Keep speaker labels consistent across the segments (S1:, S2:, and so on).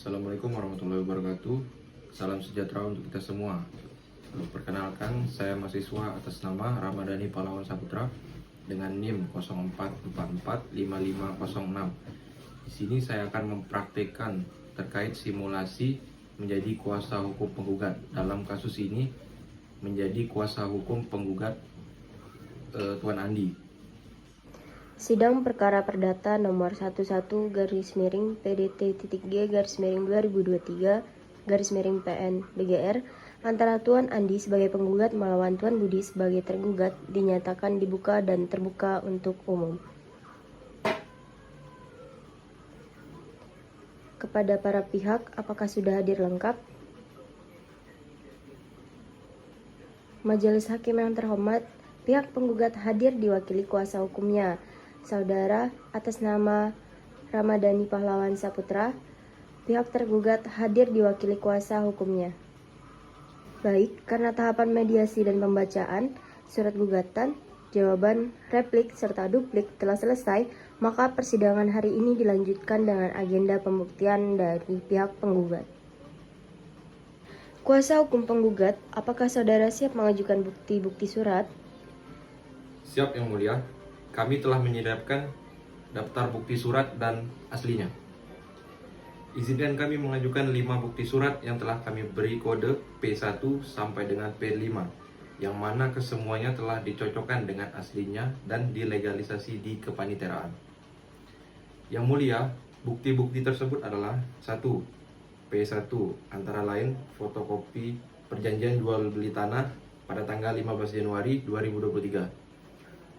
S1: Assalamualaikum warahmatullahi wabarakatuh. Salam sejahtera untuk kita semua. Perkenalkan, saya mahasiswa atas nama Ramadhani Pahlawan Saputra dengan NIM 04445506. Di sini saya akan mempraktikkan terkait simulasi menjadi kuasa hukum penggugat. Dalam kasus ini menjadi kuasa hukum penggugat Tuan Andi.
S2: Sidang Perkara Perdata nomor 11-G-2023-PN BGR antara Tuan Andi sebagai penggugat melawan Tuan Budi sebagai tergugat dinyatakan dibuka dan terbuka untuk umum. Kepada para pihak, apakah sudah hadir lengkap? Majelis Hakim yang terhormat, pihak penggugat hadir diwakili kuasa hukumnya, Saudara atas nama Ramadhani Pahlawan Saputra. Pihak tergugat hadir diwakili kuasa hukumnya. Baik, karena tahapan mediasi dan pembacaan surat gugatan, jawaban, replik, serta duplik telah selesai, maka persidangan hari ini dilanjutkan dengan agenda pembuktian dari pihak penggugat. Kuasa hukum penggugat, apakah saudara siap mengajukan bukti-bukti surat?
S1: Siap, Yang Mulia. Kami telah menyiapkan daftar bukti surat dan aslinya. Izinkan kami mengajukan 5 bukti surat yang telah kami beri kode P1 sampai dengan P5, yang mana kesemuanya telah dicocokkan dengan aslinya dan dilegalisasi di kepaniteraan. Yang Mulia, bukti-bukti tersebut adalah 1. P1 antara lain fotokopi perjanjian jual beli tanah pada tanggal 15 Januari 2023.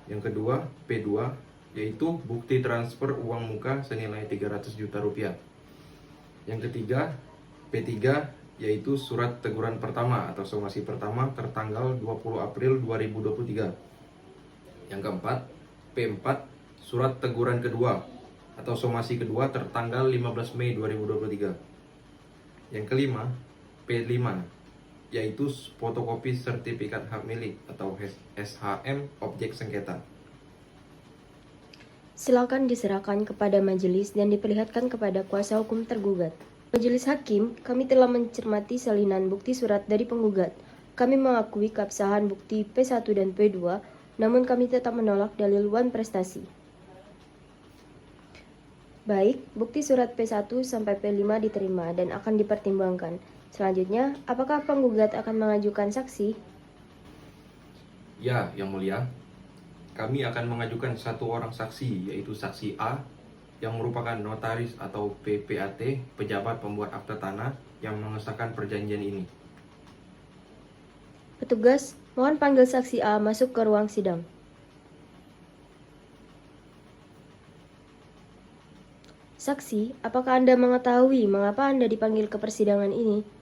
S1: Yang kedua, P2, yaitu bukti transfer uang muka senilai 300 juta rupiah. Yang ketiga, P3, yaitu surat teguran pertama atau somasi pertama tertanggal 20 April 2023. Yang keempat, P4, surat teguran kedua atau somasi kedua tertanggal 15 Mei 2023. Yang kelima, P5, yaitu fotokopi sertifikat hak milik atau SHM objek sengketa.
S2: Silakan diserahkan kepada majelis dan diperlihatkan kepada kuasa hukum tergugat. Majelis Hakim, kami telah mencermati salinan bukti surat dari penggugat. Kami mengakui keabsahan bukti P1 dan P2, namun kami tetap menolak dalil wan prestasi. Baik, bukti surat P1 sampai P5 diterima dan akan dipertimbangkan. Selanjutnya, apakah penggugat akan mengajukan saksi?
S1: Ya, Yang Mulia. Kami akan mengajukan 1 orang saksi, yaitu saksi A, yang merupakan notaris atau PPAT, pejabat pembuat akta tanah yang mengesahkan perjanjian ini.
S2: Petugas, mohon panggil saksi A masuk ke ruang sidang. Saksi, apakah Anda mengetahui mengapa Anda dipanggil ke persidangan ini?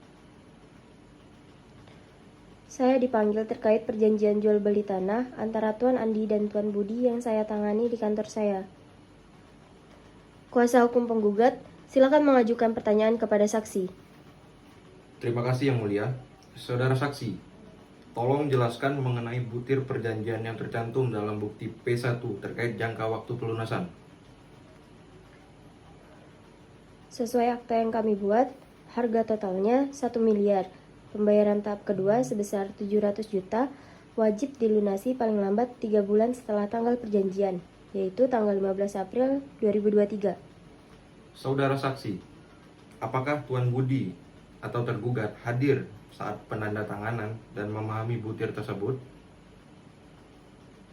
S2: Saya dipanggil terkait perjanjian jual beli tanah antara Tuan Andi dan Tuan Budi yang saya tangani di kantor saya. Kuasa hukum penggugat, silakan mengajukan pertanyaan kepada saksi.
S1: Terima kasih, Yang Mulia. Saudara saksi, tolong jelaskan mengenai butir perjanjian yang tercantum dalam bukti P1 terkait jangka waktu pelunasan.
S2: Sesuai akta yang kami buat, harga totalnya 1 miliar. Pembayaran tahap kedua sebesar 700 juta wajib dilunasi paling lambat 3 bulan setelah tanggal perjanjian, yaitu tanggal 15 April 2023.
S1: Saudara saksi, apakah Tuan Budi atau tergugat hadir saat penandatanganan dan memahami butir tersebut?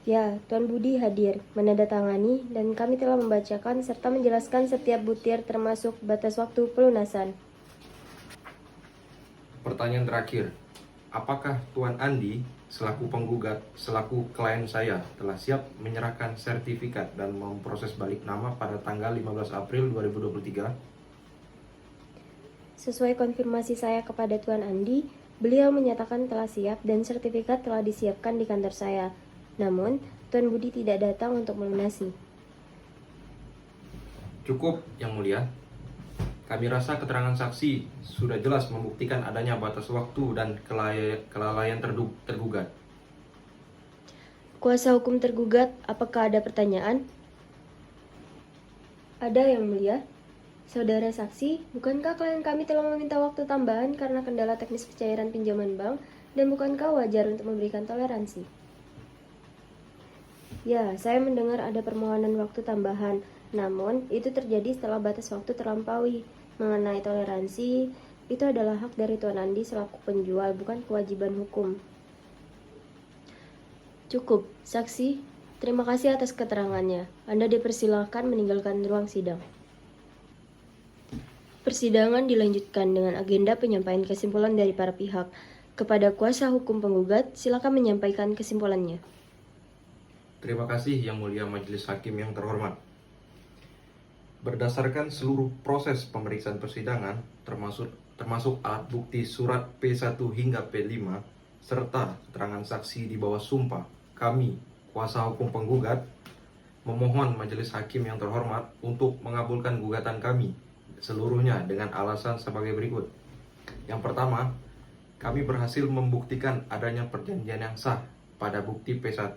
S2: Ya, Tuan Budi hadir, menandatangani, dan kami telah membacakan serta menjelaskan setiap butir termasuk batas waktu pelunasan.
S1: Pertanyaan terakhir, apakah Tuan Andi selaku penggugat, selaku klien saya telah siap menyerahkan sertifikat dan memproses balik nama pada tanggal 15 April 2023?
S2: Sesuai konfirmasi saya kepada Tuan Andi, beliau menyatakan telah siap dan sertifikat telah disiapkan di kantor saya. Namun, Tuan Budi tidak datang untuk melunasi.
S1: Cukup, Yang Mulia. Kami rasa keterangan saksi sudah jelas membuktikan adanya batas waktu dan kelalaian tergugat.
S2: Kuasa hukum tergugat, apakah ada pertanyaan? Ada, Yang Mulia. Saudara saksi, bukankah klien kami telah meminta waktu tambahan karena kendala teknis pencairan pinjaman bank dan bukankah wajar untuk memberikan toleransi? Ya, saya mendengar ada permohonan waktu tambahan, namun itu terjadi setelah batas waktu terlampaui. Mengenai toleransi, itu adalah hak dari Tuan Andi selaku penjual, bukan kewajiban hukum. Cukup, saksi. Terima kasih atas keterangannya. Anda dipersilahkan meninggalkan ruang sidang. Persidangan dilanjutkan dengan agenda penyampaian kesimpulan dari para pihak. Kepada kuasa hukum penggugat, silakan menyampaikan kesimpulannya.
S1: Terima kasih Yang Mulia Majelis Hakim yang terhormat. Berdasarkan seluruh proses pemeriksaan persidangan, termasuk alat bukti surat P1 hingga P5, serta keterangan saksi di bawah sumpah, kami, kuasa hukum penggugat, memohon Majelis Hakim yang terhormat untuk mengabulkan gugatan kami seluruhnya dengan alasan sebagai berikut. Yang pertama, kami berhasil membuktikan adanya perjanjian yang sah pada bukti P1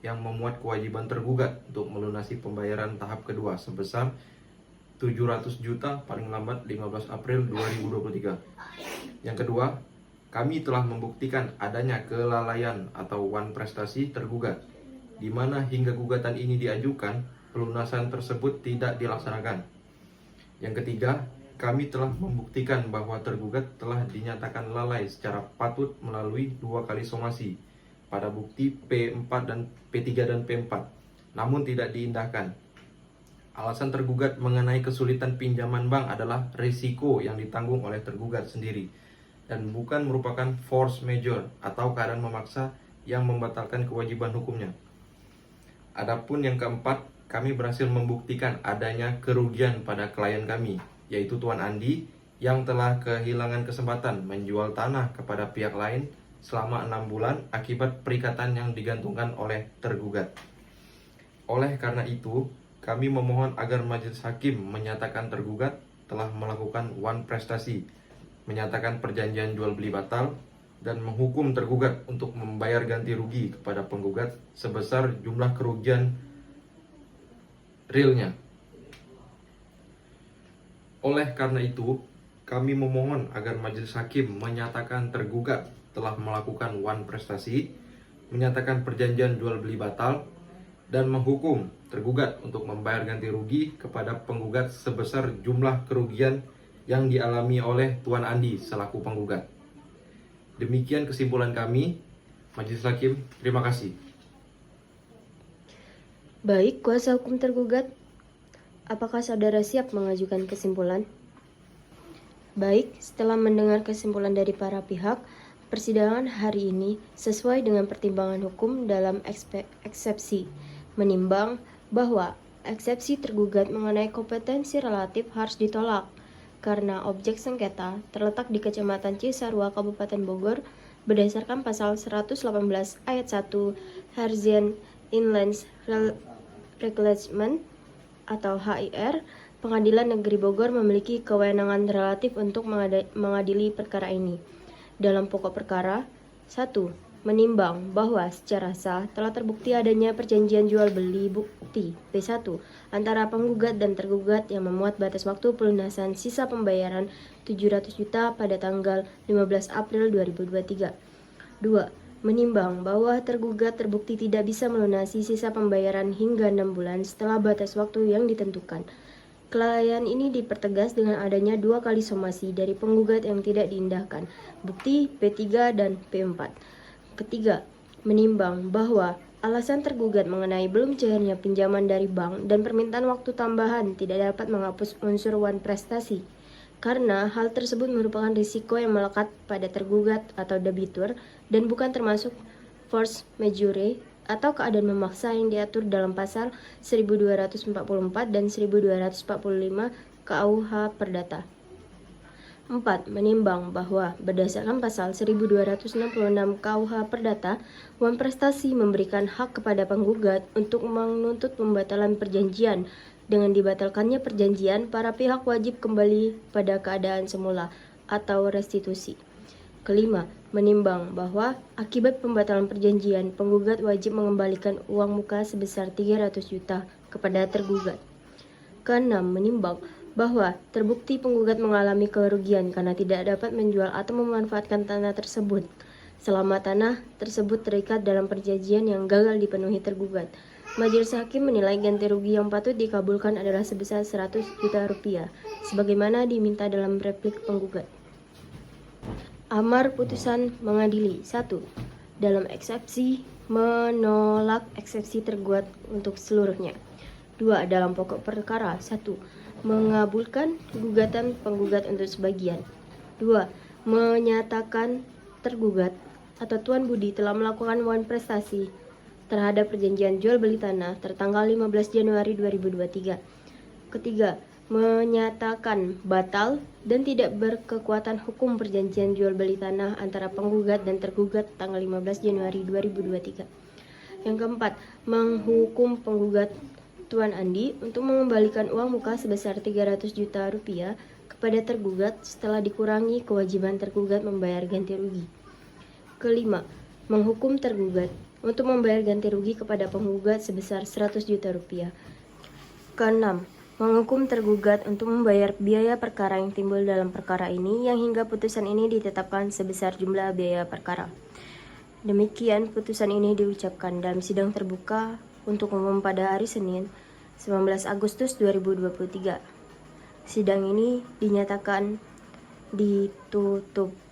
S1: yang memuat kewajiban tergugat untuk melunasi pembayaran tahap kedua sebesar 700 juta paling lambat 15 April 2023. Yang kedua, kami telah membuktikan adanya kelalaian atau wan prestasi tergugat, di mana hingga gugatan ini diajukan, pelunasan tersebut tidak dilaksanakan. Yang ketiga, kami telah membuktikan bahwa tergugat telah dinyatakan lalai secara patut melalui 2 kali somasi pada bukti P4 dan P3 dan P4, namun tidak diindahkan. Alasan tergugat mengenai kesulitan pinjaman bank adalah risiko yang ditanggung oleh tergugat sendiri dan bukan merupakan force majeure atau keadaan memaksa yang membatalkan kewajiban hukumnya. Adapun yang keempat, kami berhasil membuktikan adanya kerugian pada klien kami, yaitu Tuan Andi, yang telah kehilangan kesempatan menjual tanah kepada pihak lain selama 6 bulan akibat perikatan yang digantungkan oleh tergugat. Oleh karena itu, kami memohon agar majelis hakim menyatakan tergugat telah melakukan wan prestasi, menyatakan perjanjian jual beli batal, dan menghukum tergugat untuk membayar ganti rugi kepada penggugat sebesar jumlah kerugian realnya. Oleh karena itu, kami memohon agar majelis hakim menyatakan tergugat telah melakukan wan prestasi, menyatakan perjanjian jual beli batal, dan menghukum tergugat untuk membayar ganti rugi kepada penggugat sebesar jumlah kerugian yang dialami oleh Tuan Andi selaku penggugat. Demikian kesimpulan kami, Majelis Hakim. Terima kasih.
S2: Baik, kuasa hukum tergugat, apakah saudara siap mengajukan kesimpulan? Baik, setelah mendengar kesimpulan dari para pihak, persidangan hari ini sesuai dengan pertimbangan hukum dalam eksepsi, menimbang bahwa eksepsi tergugat mengenai kompetensi relatif harus ditolak karena objek sengketa terletak di Kecamatan Cisarua, Kabupaten Bogor berdasarkan pasal 118 ayat 1 Harzian Inland Reglement atau HIR. Pengadilan Negeri Bogor memiliki kewenangan relatif untuk mengadili perkara ini. Dalam pokok perkara, 1. Menimbang bahwa secara sah telah terbukti adanya perjanjian jual beli bukti P1 antara penggugat dan tergugat yang memuat batas waktu pelunasan sisa pembayaran 700 juta pada tanggal 15 April 2023. 2. Menimbang bahwa tergugat terbukti tidak bisa melunasi sisa pembayaran hingga 6 bulan setelah batas waktu yang ditentukan. Kelalaian ini dipertegas dengan adanya 2 kali somasi dari penggugat yang tidak diindahkan, bukti P3 dan P4. Ketiga, menimbang bahwa alasan tergugat mengenai belum cairnya pinjaman dari bank dan permintaan waktu tambahan tidak dapat menghapus unsur wan prestasi, karena hal tersebut merupakan risiko yang melekat pada tergugat atau debitur dan bukan termasuk force majeure atau keadaan memaksa yang diatur dalam pasal 1244 dan 1245 KUH Perdata. 4. Menimbang bahwa berdasarkan pasal 1266 KUH Perdata, wan prestasi memberikan hak kepada penggugat untuk menuntut pembatalan perjanjian. Dengan dibatalkannya perjanjian, para pihak wajib kembali pada keadaan semula atau restitusi. Kelima, menimbang bahwa akibat pembatalan perjanjian, penggugat wajib mengembalikan uang muka sebesar 300 juta kepada tergugat. Keenam, menimbang bahwa terbukti penggugat mengalami kerugian karena tidak dapat menjual atau memanfaatkan tanah tersebut selama tanah tersebut terikat dalam perjanjian yang gagal dipenuhi tergugat. Majelis Hakim menilai ganti rugi yang patut dikabulkan adalah sebesar 100 juta rupiah, sebagaimana diminta dalam replik penggugat. Amar putusan mengadili 1. Dalam eksepsi menolak eksepsi tergugat untuk seluruhnya. 2. Dalam pokok perkara 1. Mengabulkan gugatan penggugat untuk sebagian. 2. Menyatakan tergugat atau Tuan Budi telah melakukan wan prestasi terhadap perjanjian jual beli tanah tertanggal 15 Januari 2023. Ketiga, menyatakan batal dan tidak berkekuatan hukum perjanjian jual beli tanah antara penggugat dan tergugat tanggal 15 Januari 2023. Yang keempat, menghukum penggugat Tuan Andi untuk mengembalikan uang muka sebesar 300 juta rupiah kepada tergugat setelah dikurangi kewajiban tergugat membayar ganti rugi. Kelima, menghukum tergugat untuk membayar ganti rugi kepada penggugat sebesar 100 juta rupiah. Keenam, menghukum tergugat untuk membayar biaya perkara yang timbul dalam perkara ini yang hingga putusan ini ditetapkan sebesar jumlah biaya perkara. Demikian putusan ini diucapkan dalam sidang terbuka untuk umum pada hari Senin 19 Agustus 2023. Sidang ini dinyatakan ditutup.